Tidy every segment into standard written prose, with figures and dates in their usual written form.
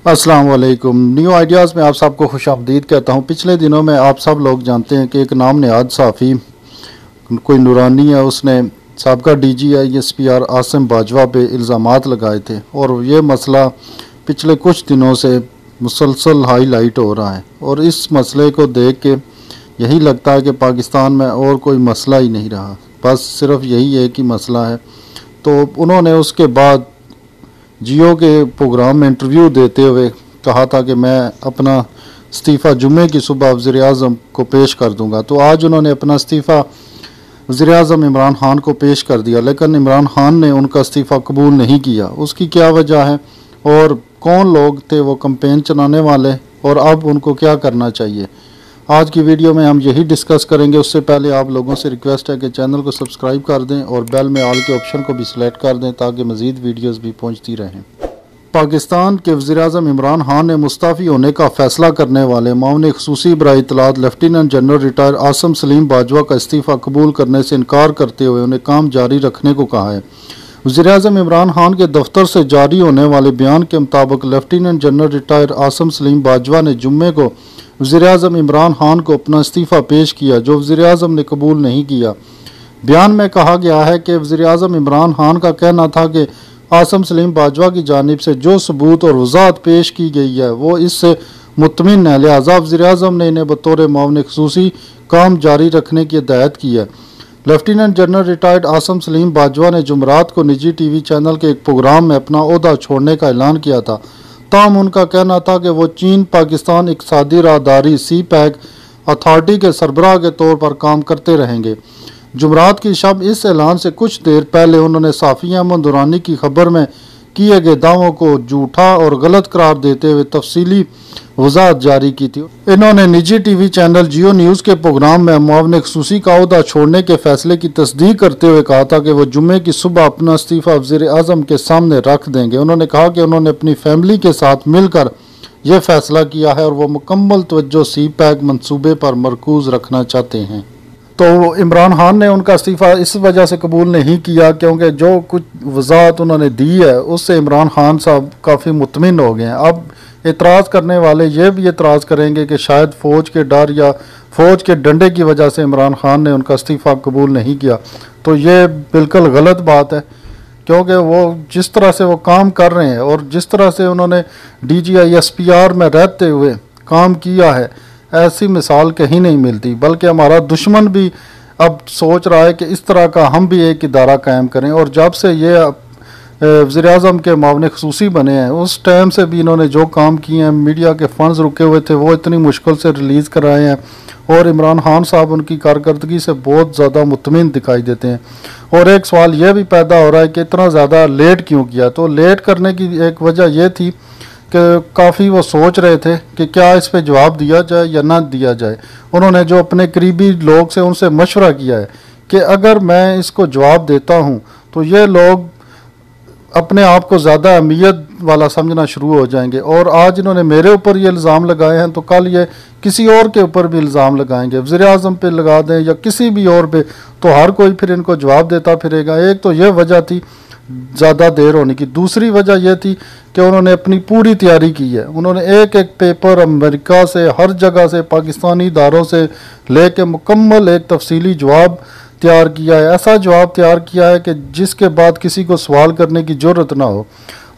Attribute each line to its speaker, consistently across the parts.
Speaker 1: अस्सलाम वालेकुम। New ideas में आप सबको खुशामदीद कहता हूँ। पिछले दिनों में आप सब लोग जानते हैं कि एक नाम नहाद सहाफ़ी कोई नूरानी है, उसने साबका DGI-SPR आसिम बाजवा पे इल्ज़ामात लगाए थे और ये मसला पिछले कुछ दिनों से मुसलसल हाईलाइट हो रहा है और इस मसले को देख के यही लगता है कि पाकिस्तान में और कोई मसला ही नहीं रहा, बस सिर्फ यही एक ही मसला है। तो उन्होंने उसके बाद जियो के प्रोग्राम में इंटरव्यू देते हुए कहा था कि मैं अपना इस्तीफ़ा जुम्मे की सुबह वज़ीर-ए-आज़म को पेश कर दूंगा। तो आज उन्होंने अपना इस्तीफ़ा वज़ीर-ए-आज़म इमरान खान को पेश कर दिया, लेकिन इमरान खान ने उनका इस्तीफ़ा कबूल नहीं किया। उसकी क्या वजह है और कौन लोग थे वो कैंपेन चलाने वाले और अब उनको क्या करना चाहिए, आज की वीडियो में हम यही डिस्कस करेंगे। उससे पहले आप लोगों से रिक्वेस्ट है कि चैनल को सब्सक्राइब कर दें और बेल में ऑल के ऑप्शन को भी सिलेक्ट कर दें ताकि मज़ीद वीडियोस भी पहुंचती रहें। पाकिस्तान के वज़ीर-ए-आज़म इमरान खान ने मुस्तफ़ी होने का फ़ैसला करने वाले मामले ख़ुसूसी बराए इत्तलात lieutenant general retired Asim Saleem Bajwa का इस्तीफ़ा कबूल करने से इनकार करते हुए उन्हें काम जारी रखने को कहा है। वज़ीर-ए-आज़म इमरान खान के दफ्तर से जारी होने वाले बयान के मुताबिक lieutenant general retired Asim Saleem Bajwa ने जुम्मे को वज़ीर-ए-आज़म इमरान खान को अपना इस्तीफ़ा पेश किया, जो वज़ीर-ए-आज़म ने कबूल नहीं किया। बयान में कहा गया है कि वज़ीर-ए-आज़म इमरान खान का कहना था कि आसिम सलीम बाजवा की जानिब से जो सबूत और वज़ाहत पेश की गई है वो इससे मुतमिन है, लिहाजा वज़ीर-ए-आज़म ने इन्हें बतौर मामले ख़ुसूसी काम जारी रखने की हिदायत की है। Lieutenant general retired Asim Saleem Bajwa ने जुमरात को निजी TV चैनल के एक प्रोग्राम में अपना ओहदा छोड़ने का ऐलान किया था। ताहम उनका कहना था कि वो चीन पाकिस्तान इक़्तिसादी राहदारी CPEC अथॉरिटी के सरबराह के तौर पर काम करते रहेंगे। जुमरात की शब इस ऐलान से कुछ देर पहले उन्होंने साफ़ी अहमद दुरानी की खबर में किए गए दावों को झूठा और गलत करार देते हुए तफसीली वज़ाहत जारी की थी। इन्होंने निजी TV चैनल जियो न्यूज़ के प्रोग्राम में मुआविन ख़ुसूसी का ओहदा छोड़ने के फैसले की तस्दीक करते हुए कहा था कि वो जुम्मे की सुबह अपना इस्तीफ़ा वज़ीर-ए-आज़म के सामने रख देंगे। उन्होंने कहा कि उन्होंने अपनी फैमिली के साथ मिलकर यह फ़ैसला किया है और वो मुकम्मल तवज्जो CPEC मनसूबे पर मरकूज़ रखना चाहते हैं। तो इमरान खान ने उनका इस्तीफ़ा इस वजह से कबूल नहीं किया क्योंकि जो कुछ वज़ाहत उन्होंने दी है उससे इमरान खान साहब काफ़ी मुतमिन हो गए हैं। अब एतराज़ करने वाले ये भी एतराज़ करेंगे कि शायद फ़ौज के डर या फ़ौज के डंडे की वजह से इमरान खान ने उनका इस्तीफ़ा कबूल नहीं किया। तो ये बिल्कुल गलत बात है क्योंकि वो जिस तरह से वो काम कर रहे हैं और जिस तरह से उन्होंने DGI-SPR में रहते हुए काम किया है, ऐसी मिसाल कहीं नहीं मिलती। बल्कि हमारा दुश्मन भी अब सोच रहा है कि इस तरह का हम भी एक इदारा कायम करें। और जब से ये वज़ीर-ए-आज़म के मामले ख़ुसूसी बने हैं उस टाइम से भी इन्होंने जो काम किए हैं, मीडिया के फ़ंड्स रुके हुए थे वो इतनी मुश्किल से रिलीज़ कराए हैं और इमरान खान साहब उनकी कारकर्दगी से बहुत ज़्यादा मुतमिन दिखाई देते हैं। और एक सवाल ये भी पैदा हो रहा है कि इतना ज़्यादा लेट क्यों किया। तो लेट करने की एक वजह यह थी कि काफ़ी वो सोच रहे थे कि क्या इस पे जवाब दिया जाए या ना दिया जाए। उन्होंने जो अपने करीबी लोग से उनसे मशवरा किया है कि अगर मैं इसको जवाब देता हूँ तो ये लोग अपने आप को ज़्यादा अहमियत वाला समझना शुरू हो जाएंगे और आज इन्होंने मेरे ऊपर ये इल्ज़ाम लगाए हैं तो कल ये किसी और के ऊपर भी इल्ज़ाम लगाएंगे, वज़ीर-ए-आज़म पे लगा दें या किसी भी और पे, तो हर कोई फिर इनको जवाब देता फिरेगा। एक तो ये वजह थी ज़्यादा देर होने की। दूसरी वजह यह थी कि उन्होंने अपनी पूरी तैयारी की है। उन्होंने एक एक पेपर अमेरिका से, हर जगह से, पाकिस्तानी इदारों से लेके मुकम्मल एक तफसीली जवाब तैयार किया है। ऐसा जवाब तैयार किया है कि जिसके बाद किसी को सवाल करने की ज़रूरत ना हो।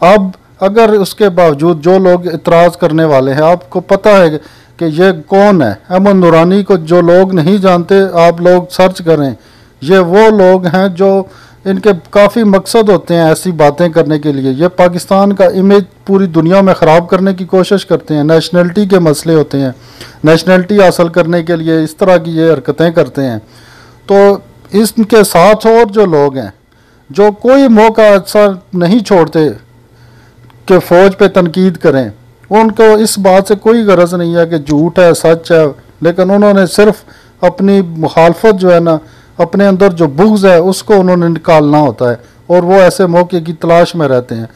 Speaker 1: अब अगर उसके बावजूद जो लोग इतराज़ करने वाले हैं, आपको पता है कि ये कौन है, अहमद नूरानी को जो लोग नहीं जानते आप लोग सर्च करें, ये वो लोग हैं जो इनके काफ़ी मकसद होते हैं ऐसी बातें करने के लिए। ये पाकिस्तान का इमेज पूरी दुनिया में ख़राब करने की कोशिश करते हैं। नेशनलिटी के मसले होते हैं, नेशनलिटी हासिल करने के लिए इस तरह की ये हरकतें करते हैं। तो इसके साथ और जो लोग हैं जो कोई मौका ऐसा नहीं छोड़ते कि फ़ौज पे तनकीद करें, उनको इस बात से कोई गरज नहीं है कि झूठ है सच है, लेकिन उन्होंने सिर्फ अपनी मुखालफत जो है ना, अपने अंदर जो बुग़्ज़ है उसको उन्होंने निकालना होता है और वो ऐसे मौके की तलाश में रहते हैं।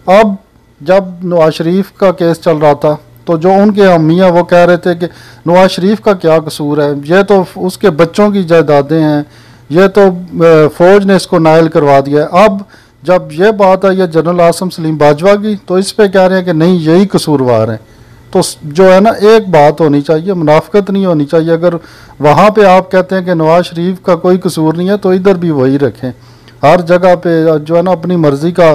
Speaker 1: अब जब नवाज शरीफ का केस चल रहा था तो जो उनके अम्मियाँ वो कह रहे थे कि नवाज शरीफ का क्या कसूर है, ये तो उसके बच्चों की जायदादें हैं, ये तो फ़ौज ने इसको नायल करवा दिया है। अब जब ये बात आई है जनरल आसिम सलीम बाजवा की, तो इस पे कह रहे हैं कि नहीं यही कसूरवार हैं। तो जो है ना, एक बात होनी चाहिए, मुनाफिकत नहीं होनी चाहिए। अगर वहाँ पे आप कहते हैं कि नवाज शरीफ का कोई कसूर नहीं है, तो इधर भी वही रखें। हर जगह पे जो है ना अपनी मर्जी का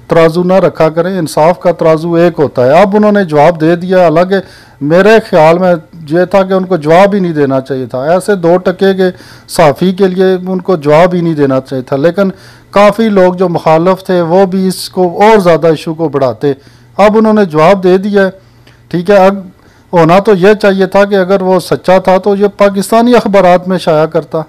Speaker 1: तराजू ना रखा करें, इंसाफ का तराजू एक होता है। अब उन्होंने जवाब दे दिया, हालांकि मेरे ख्याल में ये था कि उनको जवाब ही नहीं देना चाहिए था। ऐसे 2 टके के सहाफ़ी के लिए उनको जवाब ही नहीं देना चाहिए था। लेकिन काफ़ी लोग जो मुखालफ थे वो भी इसको और ज़्यादा इशू को बढ़ाते। अब उन्होंने जवाब दे दिया है, ठीक है। अब होना तो यह चाहिए था कि अगर वो सच्चा था तो ये पाकिस्तानी अखबारात में शाया करता।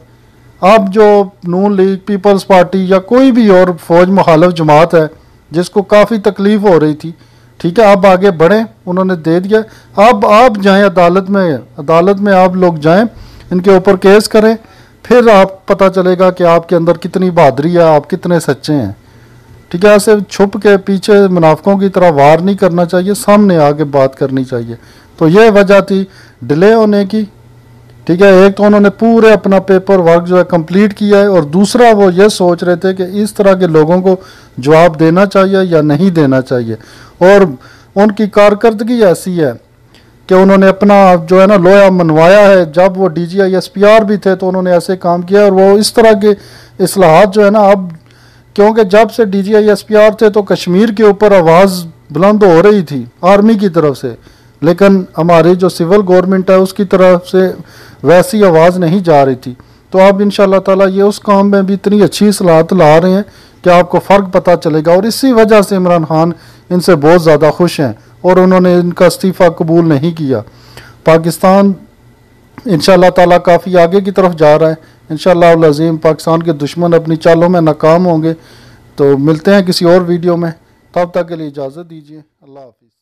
Speaker 1: अब जो नून लीग, पीपल्स पार्टी या कोई भी और फौज मुखालफ जमात है जिसको काफ़ी तकलीफ हो रही थी, ठीक है, अब आगे बढ़ें, उन्होंने दे दिया। अब आप जाएं अदालत में आप लोग जाएं, इनके ऊपर केस करें, फिर आप पता चलेगा कि आपके अंदर कितनी बहादुरी है, आप कितने सच्चे हैं। ठीक है, ऐसे छुप के पीछे मुनाफिकों की तरह वार नहीं करना चाहिए, सामने आके बात करनी चाहिए। तो ये वजह थी डिले होने की। ठीक है, एक तो उन्होंने पूरे अपना पेपर वर्क जो है कंप्लीट किया है, और दूसरा वो ये सोच रहे थे कि इस तरह के लोगों को जवाब देना चाहिए या नहीं देना चाहिए। और उनकी कारकर्दगी ऐसी है कि उन्होंने अपना जो है ना लोया मनवाया है। जब वो DGI SPR भी थे तो उन्होंने ऐसे काम किया, और वो इस तरह के इस्लाहात जो है ना, अब क्योंकि जब से DGI SPR थे तो कश्मीर के ऊपर आवाज़ बुलंद हो रही थी आर्मी की तरफ से, लेकिन हमारी जो सिविल गवर्नमेंट है उसकी तरफ से वैसी आवाज़ नहीं जा रही थी। तो अब इंशाल्लाह ताला ये उस काम में भी इतनी अच्छी सलाहत ला रहे हैं कि आपको फ़र्क पता चलेगा। और इसी वजह से इमरान खान इनसे बहुत ज़्यादा खुश हैं और उन्होंने इनका इस्तीफ़ा कबूल नहीं किया। पाकिस्तान इंशाल्लाह ताला काफ़ी आगे की तरफ जा रहा है। इंशाल्लाह अल अज़ीम पाकिस्तान के दुश्मन अपनी चालों में नाकाम होंगे। तो मिलते हैं किसी और वीडियो में, तब तक के लिए इजाज़त दीजिए। अल्लाह हाफ़िज़।